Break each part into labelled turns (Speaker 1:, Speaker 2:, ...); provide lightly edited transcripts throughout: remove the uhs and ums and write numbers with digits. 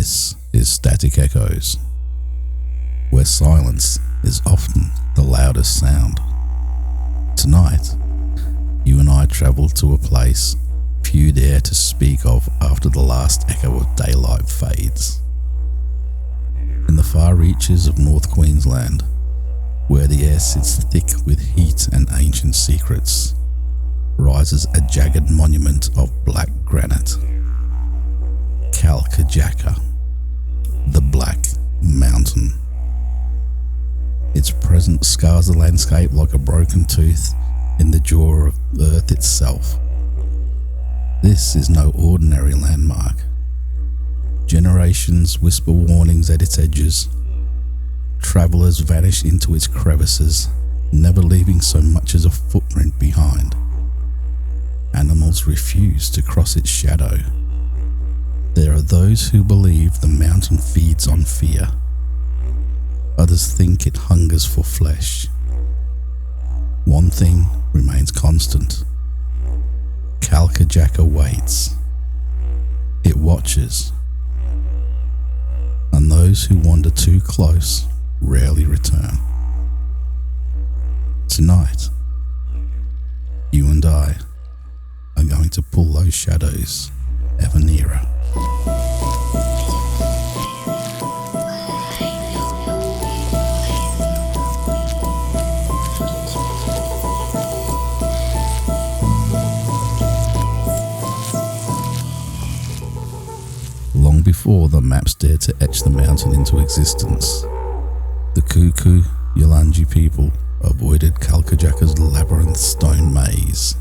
Speaker 1: This is Static Echoes, where silence is often the loudest sound. Tonight, you and I travel to a place few dare to speak of after the last echo of daylight fades. In the far reaches of North Queensland, where the air sits thick with heat and ancient secrets, rises a jagged monument of black granite. Kalkajaka, the Black Mountain. Its presence scars the landscape like a broken tooth in the jaw of Earth itself. This is no ordinary landmark. Generations whisper warnings at its edges. Travellers vanish into its crevices, never leaving so much as a footprint behind. Animals refuse to cross its shadow. There are those who believe the mountain feeds on fear. Others think it hungers for flesh. One thing remains constant. Kalkajaka waits. It watches. And those who wander too close rarely return. Tonight, you and I are going to pull those shadows ever nearer. Long before the maps dared to etch the mountain into existence, the Kuku Yalanji people avoided Kalkajaka's labyrinth stone maze.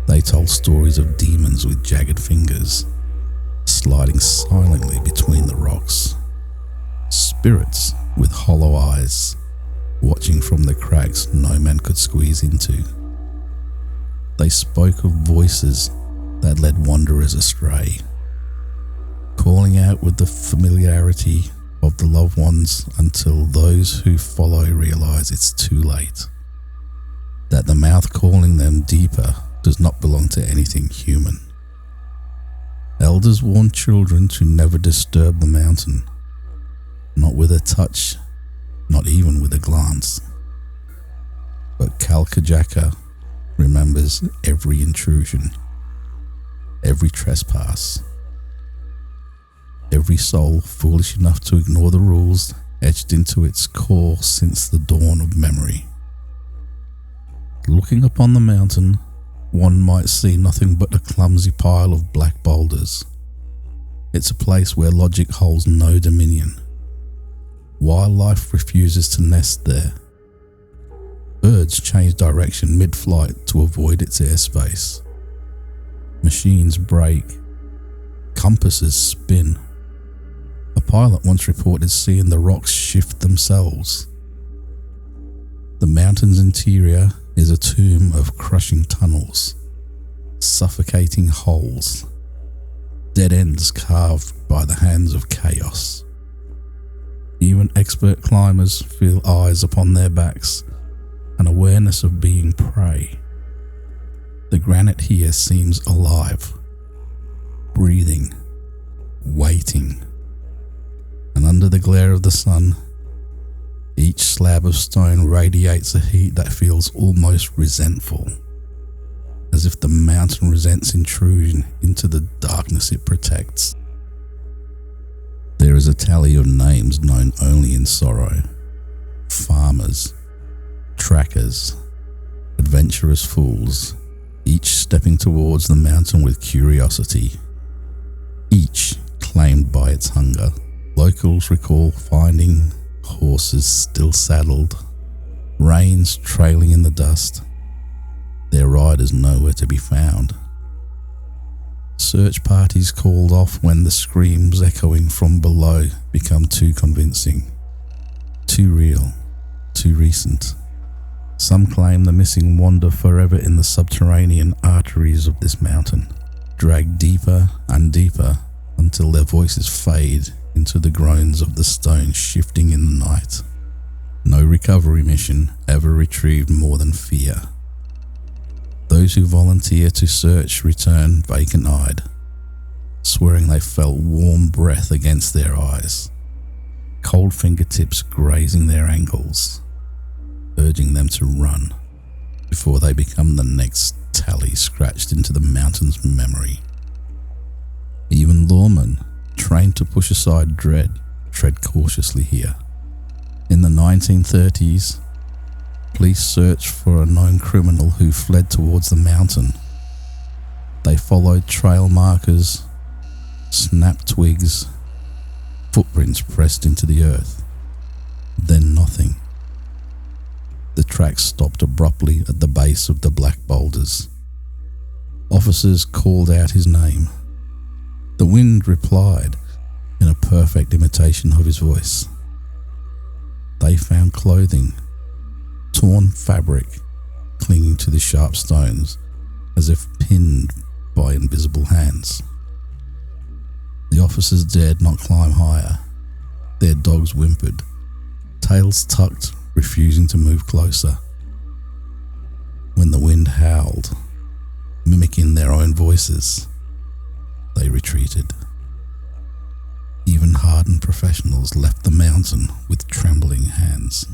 Speaker 1: They told stories of demons with jagged fingers, sliding silently between the rocks. Spirits with hollow eyes, watching from the cracks no man could squeeze into. They spoke of voices that led wanderers astray, calling out with the familiarity of the loved ones until those who follow realize it's too late. That the mouth calling them deeper does not belong to anything human. Elders warn children to never disturb the mountain, not with a touch, not even with a glance. But Kalkajaka remembers every intrusion, every trespass, every soul foolish enough to ignore the rules etched into its core since the dawn of memory. Looking upon the mountain, one might see nothing but a clumsy pile of black boulders. It's a place where logic holds no dominion. Wildlife refuses to nest there. Birds change direction mid-flight to avoid its airspace. Machines break. Compasses spin. A pilot once reported seeing the rocks shift themselves. The mountain's interior is a tomb of crushing tunnels, suffocating holes, dead ends carved by the hands of chaos. Even expert climbers feel eyes upon their backs, an awareness of being prey. The granite here seems alive, breathing, waiting. And under the glare of the sun, each slab of stone radiates a heat that feels almost resentful, as if the mountain resents intrusion into the darkness it protects. There is a tally of names known only in sorrow: farmers, trackers, adventurous fools, each stepping towards the mountain with curiosity, each claimed by its hunger. Locals recall finding horses still saddled, reins trailing in the dust, their riders nowhere to be found. Search parties called off when the screams echoing from below become too convincing, too real, too recent. Some claim the missing wander forever in the subterranean arteries of this mountain, dragged deeper and deeper until their voices fade into the groans of the stone shifting in the night. No recovery mission ever retrieved more than fear. Those who volunteer to search return vacant-eyed, swearing they felt warm breath against their eyes, cold fingertips grazing their ankles, urging them to run before they become the next tally scratched into the mountain's memory. Even lawmen, trained to push aside dread, tread cautiously here. In the 1930s, police searched for a known criminal who fled towards the mountain. They followed trail markers, snapped twigs, footprints pressed into the earth. Then nothing. The tracks stopped abruptly at the base of the black boulders. Officers called out his name. The wind replied in a perfect imitation of his voice. They found clothing, torn fabric clinging to the sharp stones as if pinned by invisible hands. The officers dared not climb higher. Their dogs whimpered, tails tucked, refusing to move closer. When the wind howled, mimicking their own voices, they retreated. Even hardened professionals left the mountain with trembling hands.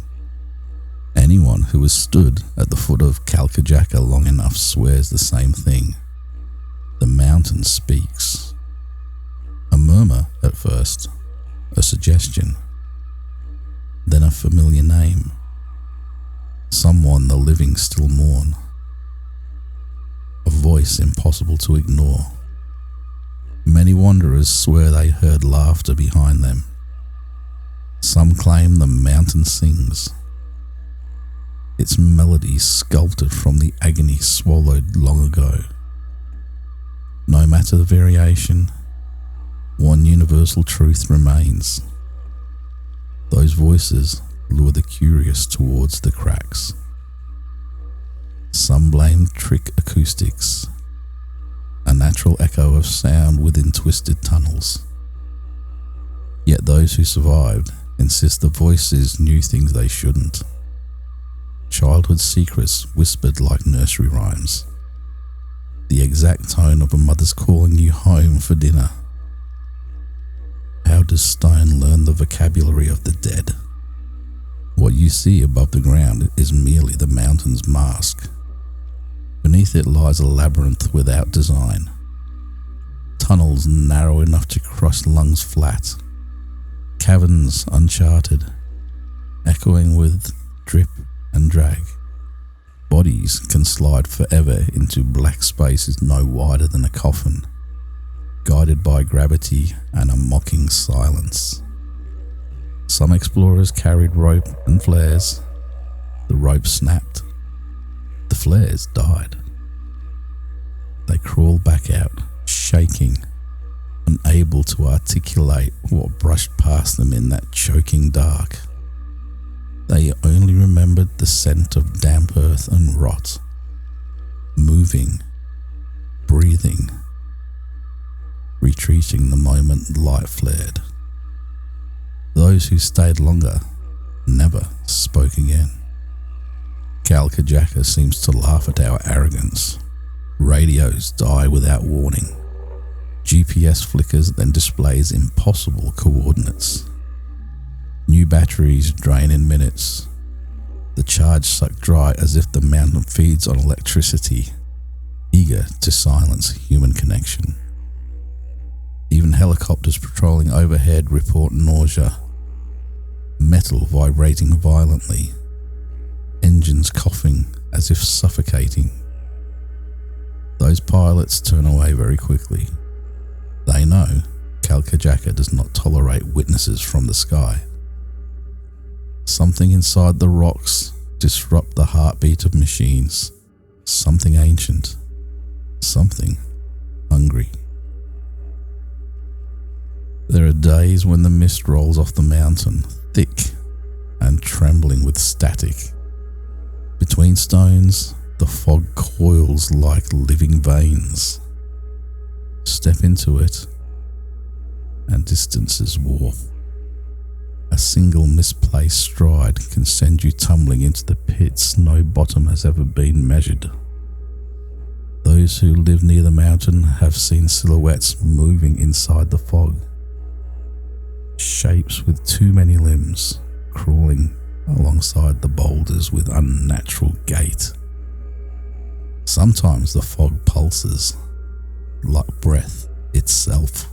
Speaker 1: Anyone who has stood at the foot of Kalkajaka long enough swears the same thing. The mountain speaks. A murmur at first, a suggestion, then a familiar name. Someone the living still mourn. A voice impossible to ignore. Many wanderers swear they heard laughter behind them. Some claim the mountain sings, its melody sculpted from the agony swallowed long ago. No matter the variation, one universal truth remains. Those voices lure the curious towards the cracks. Some blame trick acoustics, a natural echo of sound within twisted tunnels. Yet those who survived insist the voices knew things they shouldn't. Childhood secrets whispered like nursery rhymes. The exact tone of a mother's calling you home for dinner. How does stone learn the vocabulary of the dead? What you see above the ground is merely the mountain's mask. Beneath it lies a labyrinth without design. Tunnels narrow enough to crush lungs flat. Caverns uncharted, echoing with drip and drag. Bodies can slide forever into black spaces no wider than a coffin, guided by gravity and a mocking silence. Some explorers carried rope and flares. The rope snapped. The flares died. They crawled back out, shaking, unable to articulate what brushed past them in that choking dark. They only remembered the scent of damp earth and rot, moving, breathing, retreating the moment light flared. Those who stayed longer never spoke again. Kalkajaka seems to laugh at our arrogance. Radios die without warning. GPS flickers, then displays impossible coordinates. New batteries drain in minutes. The charge sucked dry as if the mountain feeds on electricity, eager to silence human connection. Even helicopters patrolling overhead report nausea. Metal vibrating violently. Engines coughing as if suffocating. Those pilots turn away very quickly. They know Kalkajaka does not tolerate witnesses from the sky. Something inside the rocks disrupt the heartbeat of machines. Something ancient. Something hungry. There are days when the mist rolls off the mountain, thick and trembling with static. Between stones, the fog coils like living veins. Step into it, and distances warp. A single misplaced stride can send you tumbling into the pits no bottom has ever been measured. Those who live near the mountain have seen silhouettes moving inside the fog. Shapes with too many limbs, crawling alongside the boulders with unnatural gait. Sometimes the fog pulses, like breath itself.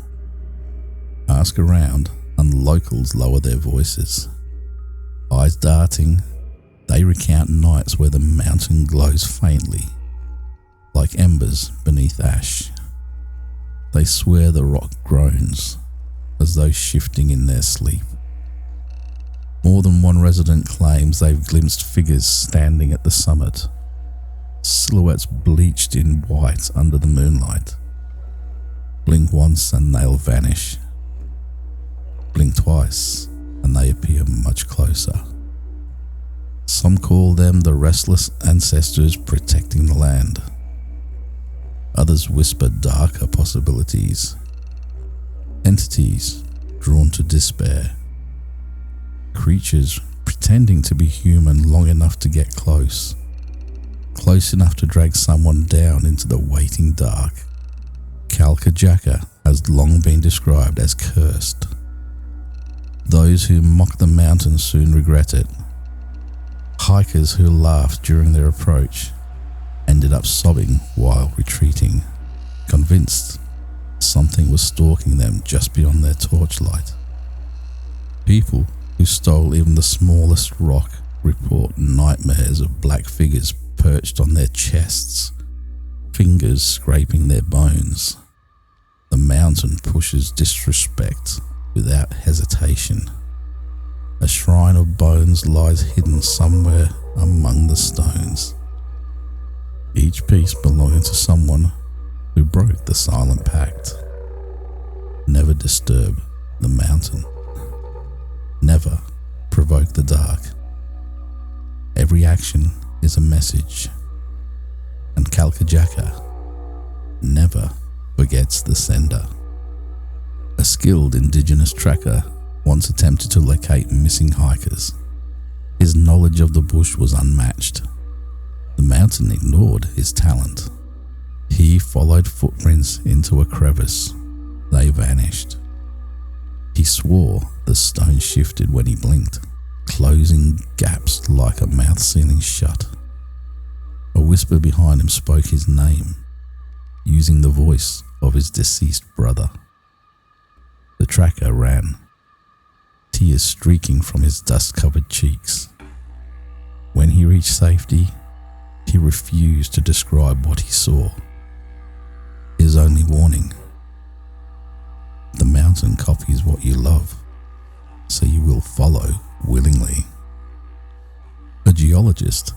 Speaker 1: Ask around, and locals lower their voices. Eyes darting, they recount nights where the mountain glows faintly, like embers beneath ash. They swear the rock groans, as though shifting in their sleep. More than one resident claims they've glimpsed figures standing at the summit, silhouettes bleached in white under the moonlight. Blink once and they'll vanish. Blink twice and they appear much closer. Some call them the restless ancestors protecting the land. Others whisper darker possibilities. Entities drawn to despair. Creatures pretending to be human long enough to get close. Close enough to drag someone down into the waiting dark. Kalkajaka has long been described as cursed. Those who mock the mountain soon regret it. Hikers who laughed during their approach ended up sobbing while retreating, convinced something was stalking them just beyond their torchlight. People who stole even the smallest rock report nightmares of black figures perched on their chests, fingers scraping their bones. The mountain pushes disrespect without hesitation. A shrine of bones lies hidden somewhere among the stones, each piece belonging to someone who broke the silent pact. Never disturb the mountain. Never provoke the dark. Every action is a message, and Kalkajaka never forgets the sender. A skilled indigenous tracker once attempted to locate missing hikers. His knowledge of the bush was unmatched. The mountain ignored his talent. He followed footprints into a crevice. They vanished. He swore the stone shifted when he blinked, closing gaps like a mouth sealing shut. A whisper behind him spoke his name, using the voice of his deceased brother. The tracker ran, tears streaking from his dust-covered cheeks. When he reached safety, he refused to describe what he saw. His only warning: the mountain copies what you love, so you will follow willingly. A geologist,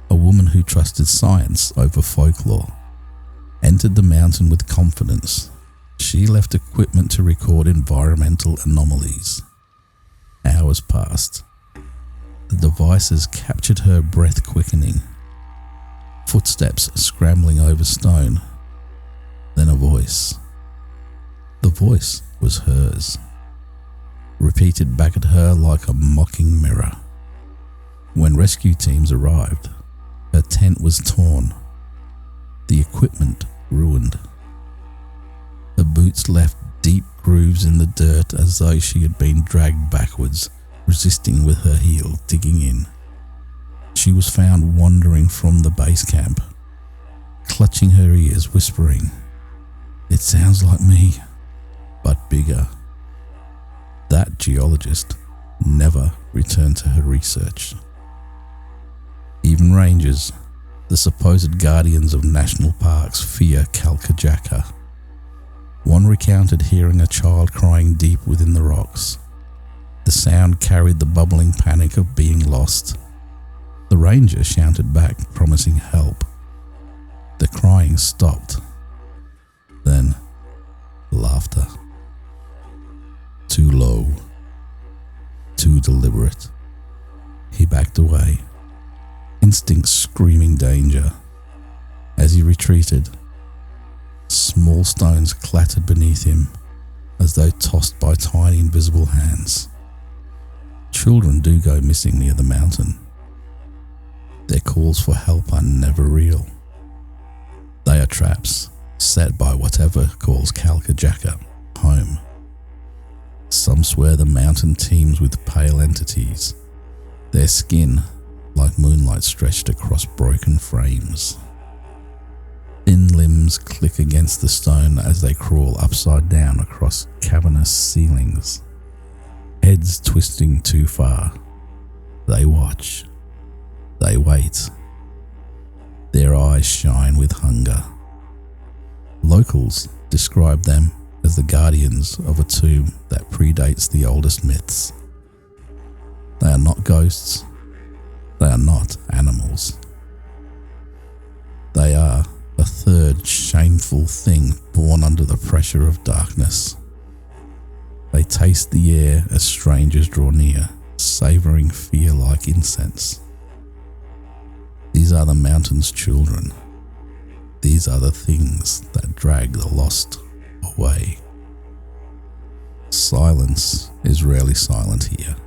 Speaker 1: a woman who trusted science over folklore, entered the mountain with confidence. She left equipment to record environmental anomalies. Hours passed. The devices captured her breath quickening, footsteps scrambling over stone, then a voice. The voice was hers, repeated back at her like a mocking mirror. When rescue teams arrived, her tent was torn, the equipment ruined. Her boots left deep grooves in the dirt as though she had been dragged backwards, resisting with her heel digging in. She was found wandering from the base camp, clutching her ears, whispering, "It sounds like me, but bigger." That geologist never returned to her research. Even rangers, the supposed guardians of national parks, fear Kalkajaka. One recounted hearing a child crying deep within the rocks. The sound carried the bubbling panic of being lost. The ranger shouted back, promising help. The crying stopped. Then, laughter. Too low. Too deliberate. He backed away, instinct screaming danger. As he retreated, small stones clattered beneath him, as though tossed by tiny invisible hands. Children do go missing near the mountain. Their calls for help are never real. They are traps set by whatever calls Kalkajaka home. Some swear the mountain teems with pale entities, their skin like moonlight stretched across broken frames. Thin limbs click against the stone as they crawl upside down across cavernous ceilings, heads twisting too far. They watch. They wait. Their eyes shine with hunger. Locals describe them as the guardians of a tomb that predates the oldest myths. They are not ghosts. They are not animals. They are a third shameful thing born under the pressure of darkness. They taste the air as strangers draw near, savouring fear like incense. These are the mountain's children. These are the things that drag the lost away. Silence is rarely silent here.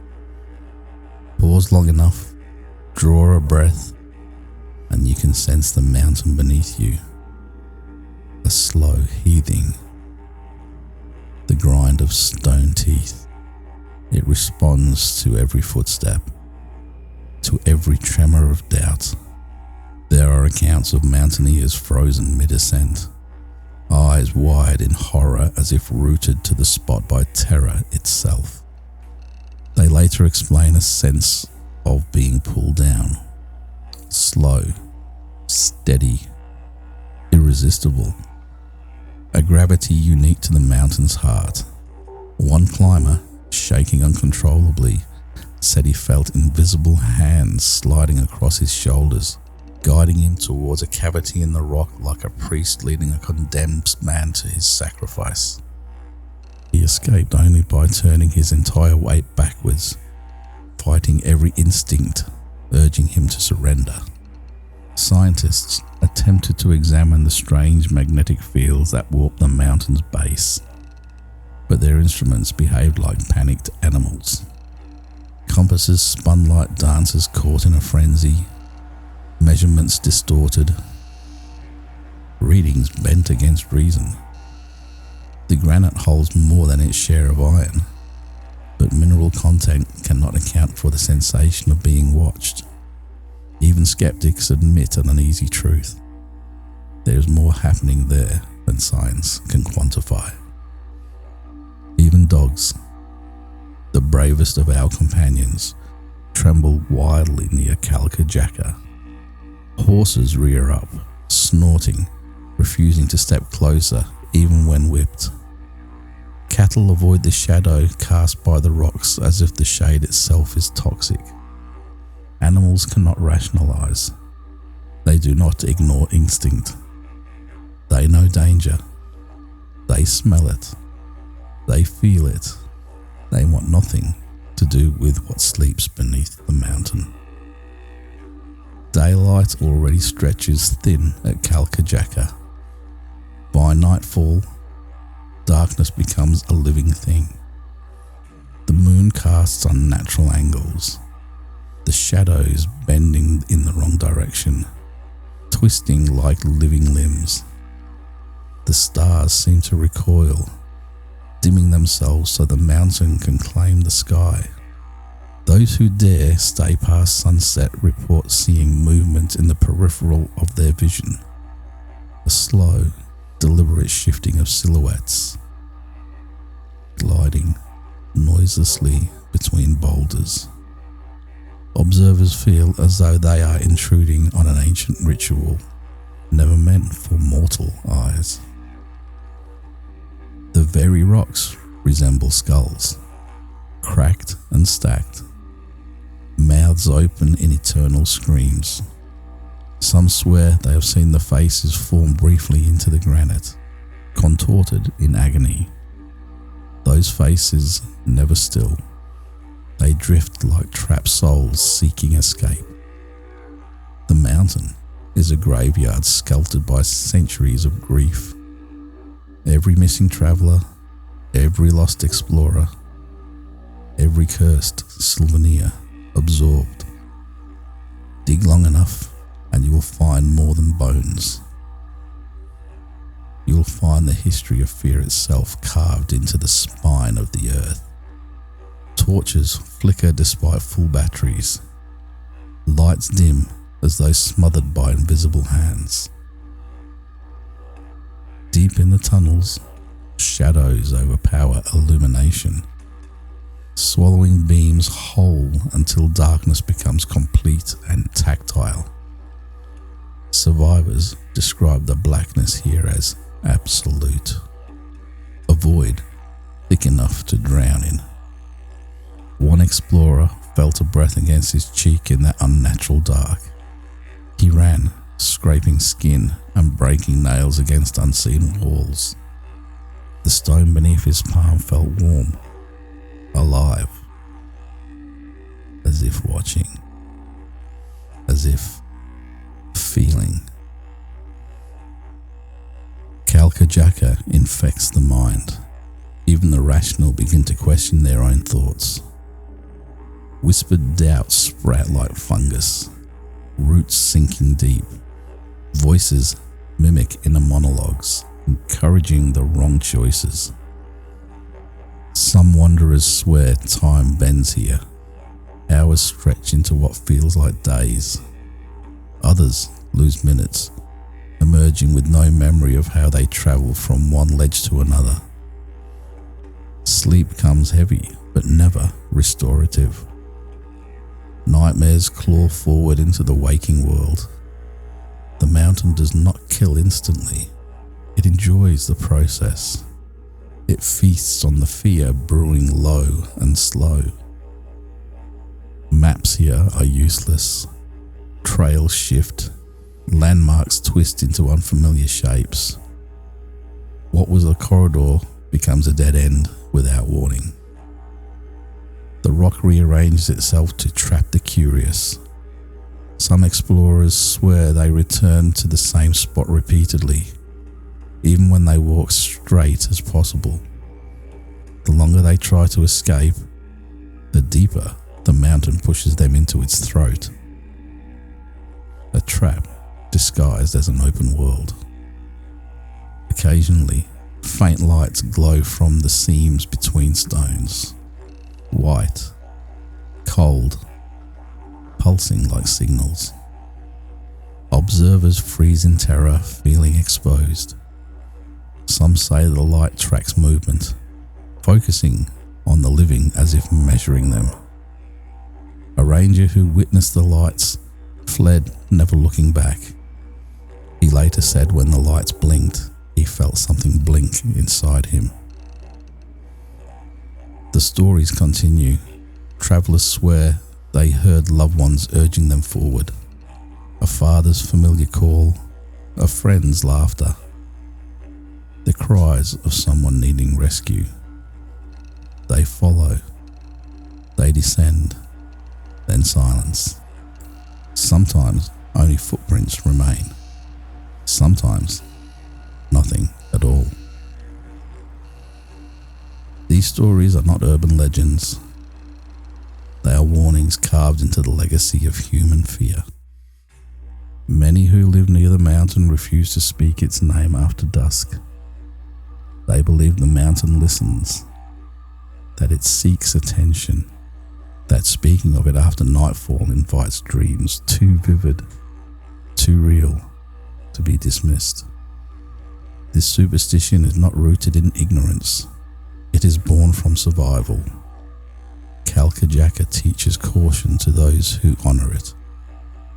Speaker 1: Pause long enough, draw a breath, and you can sense the mountain beneath you. A slow heaving, the grind of stone teeth. It responds to every footstep, to every tremor of doubt. There are accounts of mountaineers frozen mid-ascent, eyes wide in horror as if rooted to the spot by terror itself. They later explain a sense of being pulled down, slow, steady, irresistible, a gravity unique to the mountain's heart. One climber, shaking uncontrollably, said he felt invisible hands sliding across his shoulders, guiding him towards a cavity in the rock like a priest leading a condemned man to his sacrifice. He escaped only by turning his entire weight backwards, fighting every instinct urging him to surrender. Scientists attempted to examine the strange magnetic fields that warped the mountain's base, but their instruments behaved like panicked animals. Compasses spun like dancers caught in a frenzy, measurements distorted, readings bent against reason. The granite holds more than its share of iron, but mineral content cannot account for the sensation of being watched. Even skeptics admit an uneasy truth. There is more happening there than science can quantify. Even dogs, the bravest of our companions, tremble wildly near Kalkajaka. Horses rear up, snorting, refusing to step closer even when whipped. Cattle avoid the shadow cast by the rocks as if the shade itself is toxic. Animals cannot rationalize. They do not ignore instinct. They know danger. They smell it. They feel it. They want nothing to do with what sleeps beneath the mountain. Daylight already stretches thin at Kalkajaka. By nightfall, darkness becomes a living thing. The moon casts unnatural angles, the shadows bending in the wrong direction, twisting like living limbs. The stars seem to recoil, dimming themselves so the mountain can claim the sky. Those who dare stay past sunset report seeing movement in the peripheral of their vision, a slow, deliberate shifting of silhouettes, gliding noiselessly between boulders. Observers feel as though they are intruding on an ancient ritual never meant for mortal eyes. The very rocks resemble skulls, cracked and stacked, mouths open in eternal screams. Some swear they have seen the faces form briefly into the granite, contorted in agony. Those faces never still. They drift like trapped souls seeking escape. The mountain is a graveyard sculpted by centuries of grief. Every missing traveller, every lost explorer, every cursed souvenir absorbed. Dig long enough and you will find more than bones. you'll find the history of fear itself carved into the spine of the earth. Torches flicker despite full batteries. Lights dim as though smothered by invisible hands. Deep in the tunnels, shadows overpower illumination, swallowing beams whole until darkness becomes complete and tactile. Survivors describe the blackness here as absolute, a void thick enough to drown in. One explorer felt a breath against his cheek in that unnatural dark. He ran, scraping skin and breaking nails against unseen walls. The stone beneath his palm felt warm, alive, as if watching, as if feeling. Kalkajaka infects the mind. Even the rational begin to question their own thoughts. Whispered doubts sprout like fungus, roots sinking deep. Voices mimic inner monologues, encouraging the wrong choices. Some wanderers swear time bends here. Hours stretch into what feels like days. Others lose minutes, emerging with no memory of how they traveled from one ledge to another. Sleep comes heavy, but never restorative. Nightmares claw forward into the waking world. The mountain does not kill instantly. It enjoys the process. It feasts on the fear brewing low and slow. Maps here are useless. Trails shift. Landmarks twist into unfamiliar shapes. What was a corridor becomes a dead end without warning. The rock rearranges itself to trap the curious. Some explorers swear they return to the same spot repeatedly, even when they walk straight as possible. The longer they try to escape, the deeper the mountain pushes them into its throat. A trap disguised as an open world. Occasionally, faint lights glow from the seams between stones. White, cold, pulsing like signals. Observers freeze in terror, feeling exposed. Some say the light tracks movement, focusing on the living as if measuring them. A ranger who witnessed the lights fled, never looking back. He later said when the lights blinked, he felt something blink inside him. The stories continue. Travelers swear they heard loved ones urging them forward. A father's familiar call, a friend's laughter. The cries of someone needing rescue. They follow. They descend. Then silence. Sometimes only footprints remain. Sometimes nothing at all. These stories are not urban legends. They are warnings carved into the legacy of human fear. Many who live near the mountain refuse to speak its name after dusk. They believe the mountain listens, that it seeks attention, that speaking of it after nightfall invites dreams too vivid, too real to be dismissed. This superstition is not rooted in ignorance. It is born from survival. Kalkajaka teaches caution to those who honour it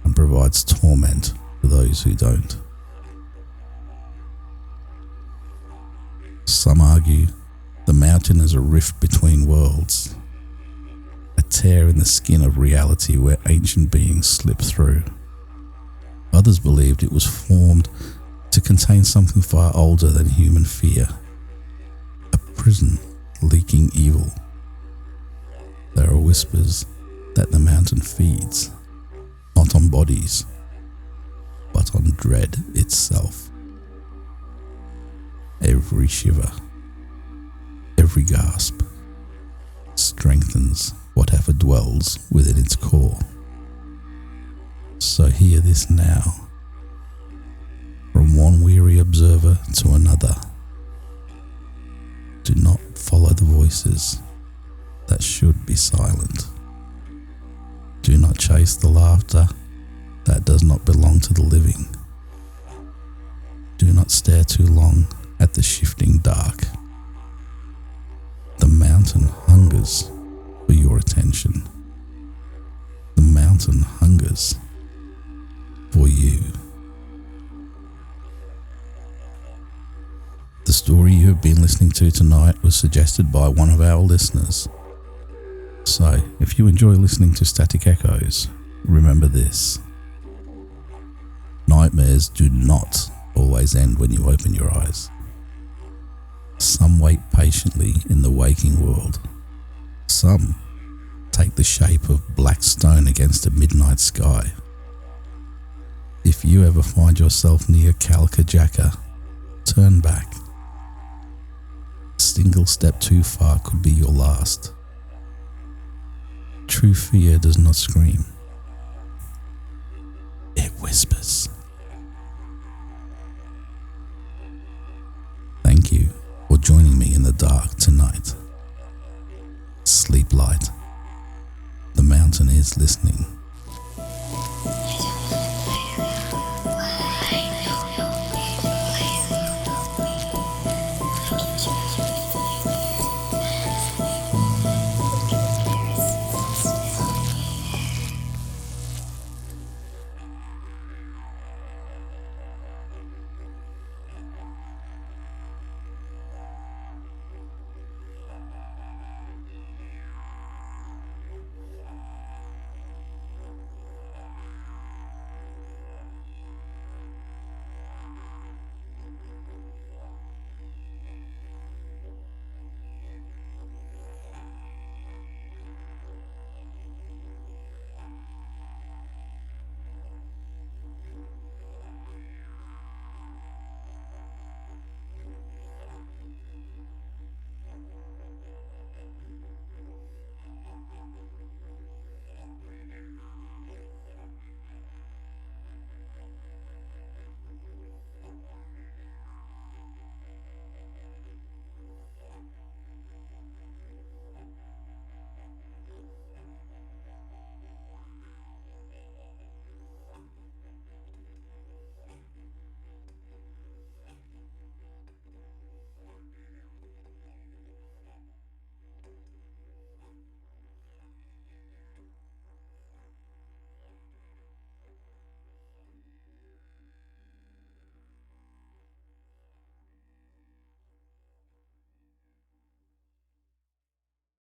Speaker 1: and provides torment to those who don't. Some argue the mountain is a rift between worlds, a tear in the skin of reality where ancient beings slip through. Others believed it was formed to contain something far older than human fear, a prison leaking evil. There are whispers that the mountain feeds, not on bodies, but on dread itself. Every shiver, every gasp, strengthens whatever dwells within its core. So hear this now, from one weary observer to another. Do not follow the voices that should be silent. Do not chase the laughter that does not belong to the living. Do not stare too long at the shifting dark. The mountain hungers for your attention. The mountain hungers for you. The story you have been listening to tonight was suggested by one of our listeners. So, if you enjoy listening to Static Echoes, remember this. Nightmares do not always end when you open your eyes. Some wait patiently in the waking world. Some take the shape of black stone against a midnight sky. If you ever find yourself near Kalkajaka, turn back. A single step too far could be your last. True fear does not scream. It whispers. Thank you for joining me in the dark tonight. Sleep light. The mountain is listening.